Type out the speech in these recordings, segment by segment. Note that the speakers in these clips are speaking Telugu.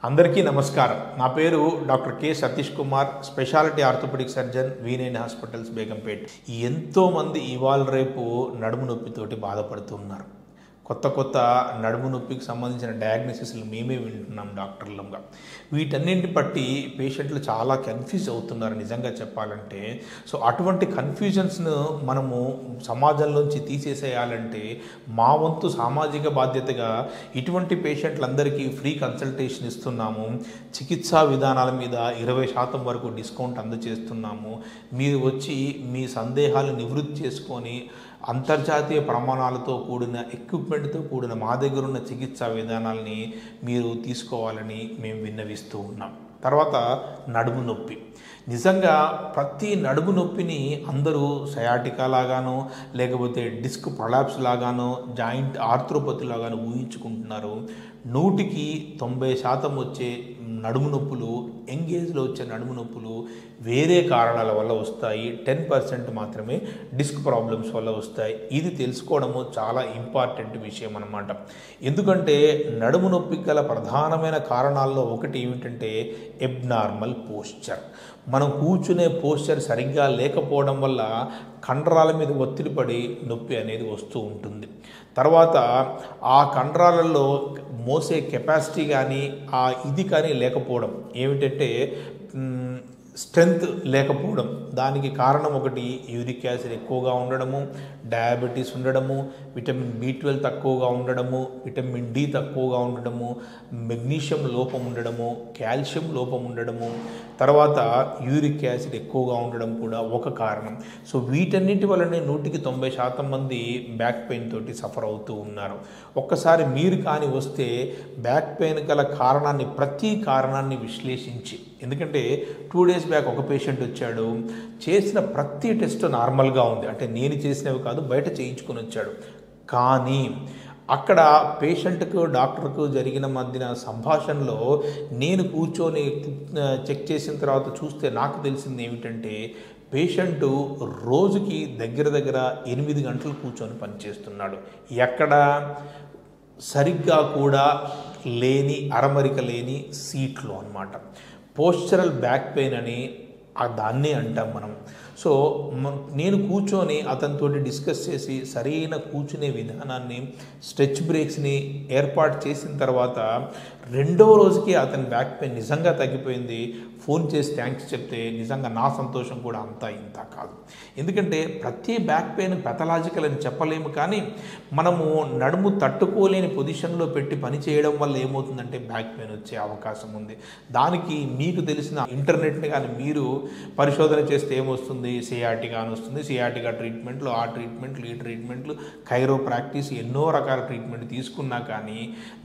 అందరికీ నమస్కారం. నా పేరు doctor K Satish Kumar, speciality orthopaedic surgeon, V9 hospitals, Begumpet. ఎంతోమంది ఇవాళ రేపు నడుము నొప్పితోటి బాధపడుతున్నారు. కొత్త నడుము నొప్పికి సంబంధించిన డయాగ్నోసిస్లు మేమే వింటున్నాం డాక్టర్లుగా. వీటన్నింటిని బట్టి పేషెంట్లు చాలా కన్ఫ్యూజ్ అవుతున్నారు నిజంగా చెప్పాలంటే. సో అటువంటి కన్ఫ్యూజన్స్ను మనము సమాజంలోంచి తీసేసేయాలంటే మా వంతు సామాజిక బాధ్యతగా ఇటువంటి పేషెంట్లందరికీ ఫ్రీ కన్సల్టేషన్ ఇస్తున్నాము. చికిత్సా విధానాల మీద 20% వరకు డిస్కౌంట్ అందజేస్తున్నాము. మీరు వచ్చి మీ సందేహాలు నివృత్తి చేసుకొని అంతర్జాతీయ ప్రమాణాలతో కూడిన ఎక్విప్మెంట్తో కూడిన మా దగ్గర ఉన్న చికిత్సా విధానాలని మీరు తీసుకోవాలని మేము విన్నవిస్తూ ఉన్నాం. తర్వాత నడుము నొప్పి. నిజంగా ప్రతి నడుము నొప్పిని అందరూ సయాటికా లాగానో లేకపోతే డిస్క్ ప్రొలాప్స్ లాగానో జాయింట్ ఆర్థ్రోపతి లాగానో ఊహించుకుంటున్నారు. 100కి 90% వచ్చే నడుము నొప్పులు, ఎంగేజ్లో వచ్చే నడుము నొప్పులు వేరే కారణాల వల్ల వస్తాయి. 10% మాత్రమే డిస్క్ ప్రాబ్లమ్స్ వల్ల వస్తాయి. ఇది తెలుసుకోవడము చాలా ఇంపార్టెంట్ విషయం అన్నమాట. ఎందుకంటే నడుము నొప్పికి గల ప్రధానమైన కారణాల్లో ఒకటి ఏమిటంటే ఎబ్నార్మల్ పోస్చర్. మనం కూర్చునే పోస్చర్ సరిగ్గా లేకపోవడం వల్ల కండరాల మీద ఒత్తిడి పడి నొప్పి అనేది వస్తూ ఉంటుంది. తర్వాత ఆ కండరాలలో మోసే కెపాసిటీ కానీ ఇది కానీ లేకపోవడం, ఏమిటంటే స్ట్రెంగ్త్ లేకపోవడం. దానికి కారణం ఒకటి యూరిక్ యాసిడ్ ఎక్కువగా ఉండడము, డయాబెటీస్ ఉండడము, విటమిన్ B12 తక్కువగా ఉండడము, విటమిన్ D తక్కువగా ఉండడము, మెగ్నీషియం లోపం ఉండడము, కాల్షియం లోపం ఉండడము, తర్వాత యూరిక్ యాసిడ్ ఎక్కువగా ఉండడం కూడా ఒక కారణం. సో వీటన్నిటి వల్లనే 100కి 90% మంది బ్యాక్ పెయిన్ తోటి సఫర్ అవుతూ ఉన్నారు. ఒక్కసారి మీరు కానీ వస్తే బ్యాక్ పెయిన్ గల కారణాన్ని, ప్రతి కారణాన్ని విశ్లేషించి, ఎందుకంటే 2 days బ్యాక్ ఒక పేషెంట్ వచ్చాడు, చేసిన ప్రతి టెస్ట్ నార్మల్గా ఉంది. అంటే నేను చేసినవి కాదు, బయట చేయించుకొని వచ్చాడు. కానీ అక్కడ పేషెంట్కు డాక్టర్కు జరిగిన మధ్యన సంభాషణలో నేను కూర్చొని చెక్ చేసిన తర్వాత చూస్తే నాకు తెలిసింది ఏమిటంటే పేషెంటు రోజుకి దగ్గర 8 గంటలు కూర్చొని పనిచేస్తున్నాడు. ఎక్కడ సరిగ్గా కూడా లేని, అరమరిక లేని సీట్లో అన్నమాట. పోస్చరల్ బ్యాక్ పెయిన్ అని దాన్నే అంటాం మనం. సో నేను కూర్చొని అతనితోటి డిస్కస్ చేసి సరైన కూర్చునే విధానాన్ని, స్ట్రెచ్ బ్రేక్స్ని ఏర్పాటు చేసిన తర్వాత 2వ రోజుకి అతని బ్యాక్ పెయిన్ నిజంగా తగ్గిపోయింది. ఫోన్ చేసి థ్యాంక్స్ చెప్తే నిజంగా నా సంతోషం కూడా అంతా ఇంత కాదు. ఎందుకంటే ప్రతి బ్యాక్ పెయిన్ పెథలాజికల్ అని చెప్పలేము, కానీ మనము నడుము తట్టుకోలేని పొజిషన్లో పెట్టి పని చేయడం వల్ల ఏమవుతుందంటే బ్యాక్ పెయిన్ వచ్చే అవకాశం ఉంది. దానికి మీకు తెలిసిన ఇంటర్నెట్ని కానీ మీరు పరిశోధన చేస్తే ఏమొస్తుంది, సియాటికా అని వస్తుంది. సియాటికా ట్రీట్మెంట్లు, ఆ ట్రీట్మెంట్లు, ఈ ట్రీట్మెంట్లు, కైరో ప్రాక్టీస్, ఎన్నో రకాల ట్రీట్మెంట్ తీసుకున్నా కానీ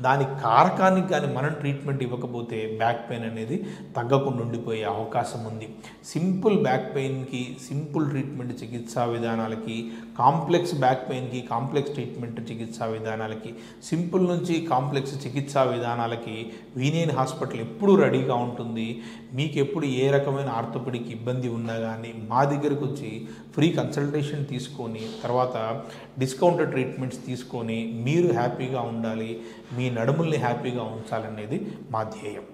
దాని కారకానికి కానీ మనం ట్రీట్మెంట్ ఇవ్వకపోతే బ్యాక్ పెయిన్ అనేది తగ్గకుండా ఉండిపోయే అవకాశం ఉంది. సింపుల్ బ్యాక్ పెయిన్కి సింపుల్ ట్రీట్మెంట్ చికిత్సా విధానాలకి, కాంప్లెక్స్ బ్యాక్ పెయిన్కి కాంప్లెక్స్ ట్రీట్మెంట్ చికిత్సా విధానాలకి, సింపుల్ నుంచి కాంప్లెక్స్ చికిత్సా విధానాలకి V9 హాస్పిటల్ ఎప్పుడూ రెడీగా ఉంటుంది. మీకు ఎప్పుడు ఏ రకమైన ఆర్థోపెడిక్ ఇబ్బంది ఉన్నా కానీ మా దగ్గరకు వచ్చి ఫ్రీ కన్సల్టేషన్ తీసుకొని తర్వాత డిస్కౌంటెడ్ ట్రీట్మెంట్స్ తీసుకొని మీరు హ్యాపీగా ఉండాలి, మీ నడుముల్ని హ్యాపీగా ఉంచాలనేది మా ధ్యేయం.